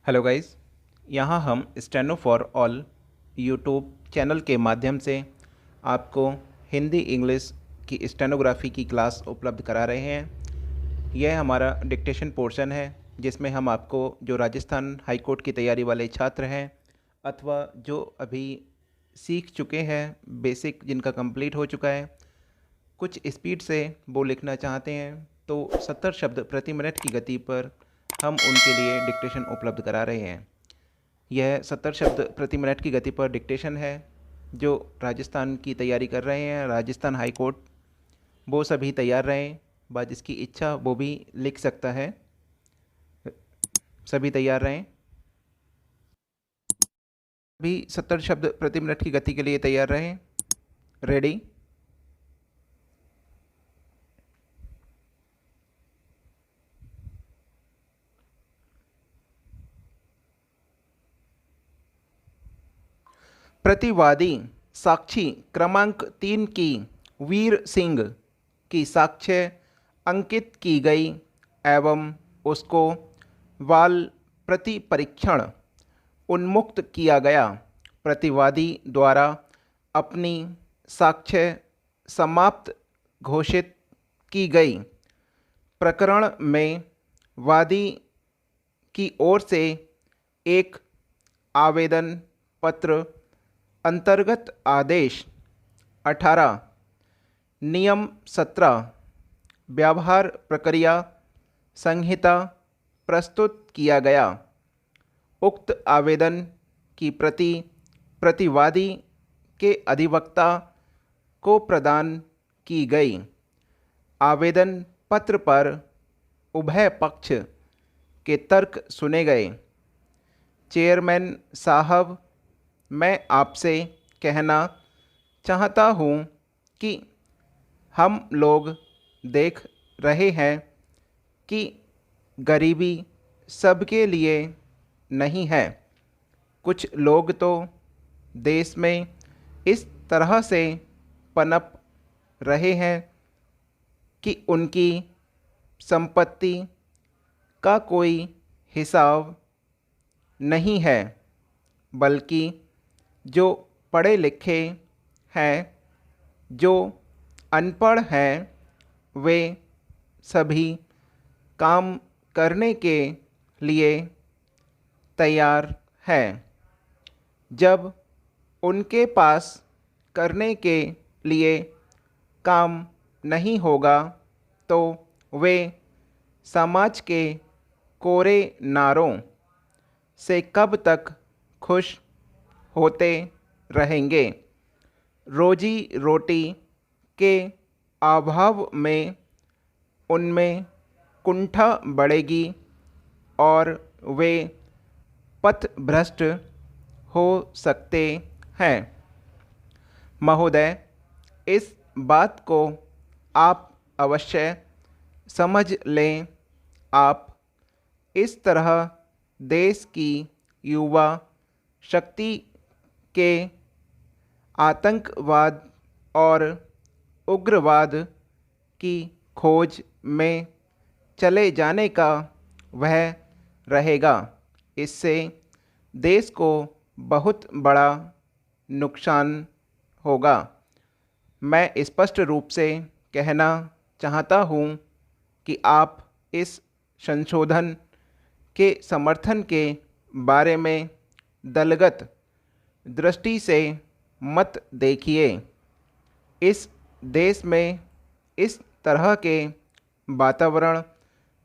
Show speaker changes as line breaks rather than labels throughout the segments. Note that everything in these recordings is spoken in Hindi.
Hello guys. यहाँ हम steno for all YouTube channel के माध्यम से आपको हिंदी इंग्लिश की स्टेनोग्राफी की क्लास उपलब्ध करा रहे हैं। यह हमारा डिक्टेशन पोर्शन है जिसमें हम आपको जो राजस्थान हाई कोर्ट की तैयारी वाले छात्र हैं अथवा जो अभी सीख चुके हैं बेसिक जिनका कंप्लीट हो चुका है, कुछ स्पीड से वो लिखना चाहते हैं तो 70 शब्द प्रति मिनट की गति पर हम उनके लिए डिक्टेशन उपलब्ध करा रहे हैं। यह 70 शब्द प्रति मिनट की गति पर डिक्टेशन है। जो राजस्थान की तैयारी कर रहे हैं, राजस्थान हाई कोर्ट, वो सभी तैयार रहें। बाद जिसकी इच्छा वो भी लिख सकता है। सभी तैयार रहें। सभी 70 शब्द प्रति मिनट की गति के लिए तैयार रहें। रेडी। प्रतिवादी साक्षी क्रमांक 3 की वीर सिंह की साक्ष्य अंकित की गई एवं उसको वाल प्रति परीक्षण उन्मुक्त किया गया। प्रतिवादी द्वारा अपनी साक्ष्य समाप्त घोषित की गई। प्रकरण में वादी की ओर से एक आवेदन पत्र अंतर्गत आदेश 18 नियम 17 व्यवहार प्रक्रिया संहिता प्रस्तुत किया गया। उक्त आवेदन की प्रति प्रतिवादी के अधिवक्ता को प्रदान की गई। आवेदन पत्र पर उभय पक्ष के तर्क सुने गए। चेयरमैन साहब, मैं आपसे कहना चाहता हूँ कि हम लोग देख रहे हैं कि गरीबी सबके लिए नहीं है। कुछ लोग तो देश में इस तरह से पनप रहे हैं कि उनकी संपत्ति का कोई हिसाब नहीं है, बल्कि जो पढ़े लिखे हैं, जो अनपढ़ हैं, वे सभी काम करने के लिए तैयार हैं। जब उनके पास करने के लिए काम नहीं होगा तो वे समाज के कोरे नारों से कब तक खुश होते रहेंगे। रोजी रोटी के अभाव में उनमें कुंठा बढ़ेगी और वे पथभ्रष्ट हो सकते हैं। महोदय, इस बात को आप अवश्य समझ लें। आप इस तरह देश की युवा शक्ति के आतंकवाद और उग्रवाद की खोज में चले जाने का वह रहेगा। इससे देश को बहुत बड़ा नुकसान होगा। मैं स्पष्ट रूप से कहना चाहता हूँ कि आप इस संशोधन के समर्थन के बारे में दलगत दृष्टि से मत देखिए। इस देश में इस तरह के वातावरण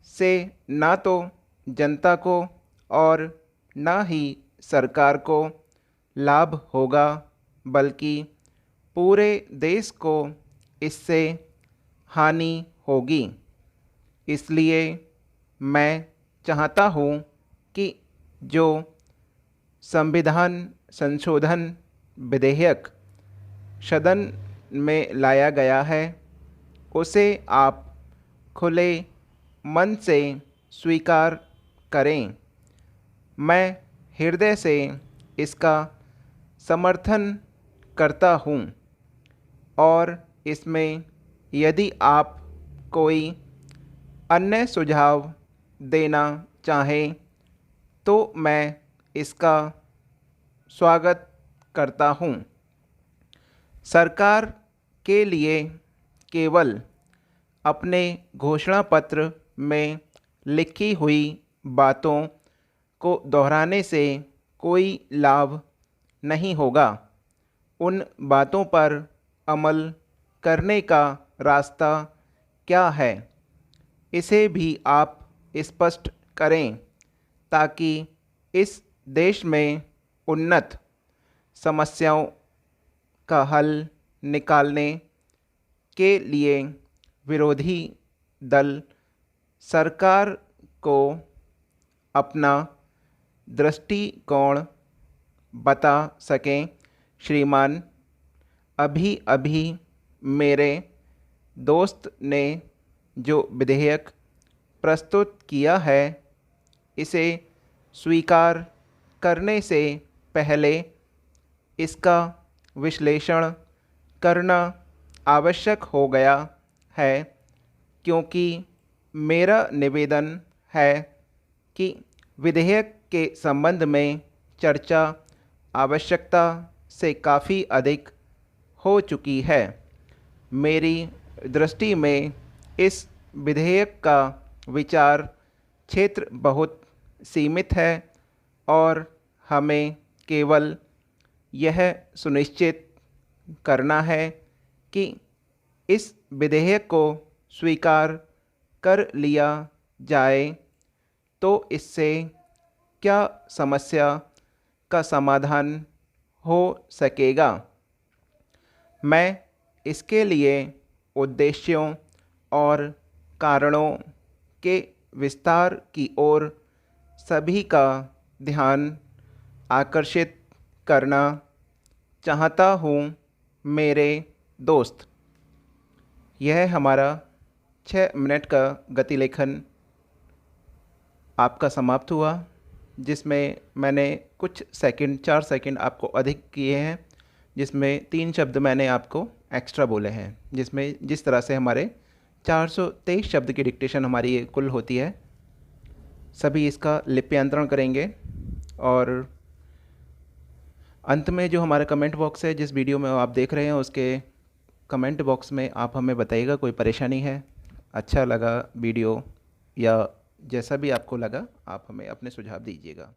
से ना तो जनता को और ना ही सरकार को लाभ होगा, बल्कि पूरे देश को इससे हानि होगी। इसलिए मैं चाहता हूँ कि जो संविधान संशोधन विधेयक सदन में लाया गया है, उसे आप खुले मन से स्वीकार करें। मैं हृदय से इसका समर्थन करता हूँ और इसमें यदि आप कोई अन्य सुझाव देना चाहें तो मैं इसका स्वागत करता हूँ। सरकार के लिए केवल अपने घोषणा पत्र में लिखी हुई बातों को दोहराने से कोई लाभ नहीं होगा। उन बातों पर अमल करने का रास्ता क्या है, इसे भी आप स्पष्ट करें ताकि इस देश में उन्नत समस्याओं का हल निकालने के लिए विरोधी दल सरकार को अपना दृष्टिकोण बता सकें। श्रीमान, अभी अभी मेरे दोस्त ने जो विधेयक प्रस्तुत किया है, इसे स्वीकार करने से पहले इसका विश्लेषण करना आवश्यक हो गया है, क्योंकि मेरा निवेदन है कि विधेयक के संबंध में चर्चा आवश्यकता से काफ़ी अधिक हो चुकी है। मेरी दृष्टि में इस विधेयक का विचार क्षेत्र बहुत सीमित है और हमें केवल यह सुनिश्चित करना है कि इस विधेयक को स्वीकार कर लिया जाए तो इससे क्या समस्या का समाधान हो सकेगा। मैं इसके लिए उद्देश्यों और कारणों के विस्तार की ओर सभी का ध्यान आकर्षित करना चाहता हूँ। मेरे दोस्त, यह हमारा 6 मिनट का गतिलेखन आपका समाप्त हुआ, जिसमें मैंने कुछ सेकंड 4 सेकंड आपको अधिक किए हैं, जिसमें 3 शब्द मैंने आपको एक्स्ट्रा बोले हैं, जिसमें जिस तरह से हमारे 423 शब्द की डिक्टेशन हमारी ये कुल होती है। सभी इसका लिप्यांतरण करेंगे और अंत में जो हमारा कमेंट बॉक्स है, जिस वीडियो में आप देख रहे हैं उसके कमेंट बॉक्स में आप हमें बताइएगा कोई परेशानी है, अच्छा लगा वीडियो या जैसा भी आपको लगा, आप हमें अपने सुझाव दीजिएगा।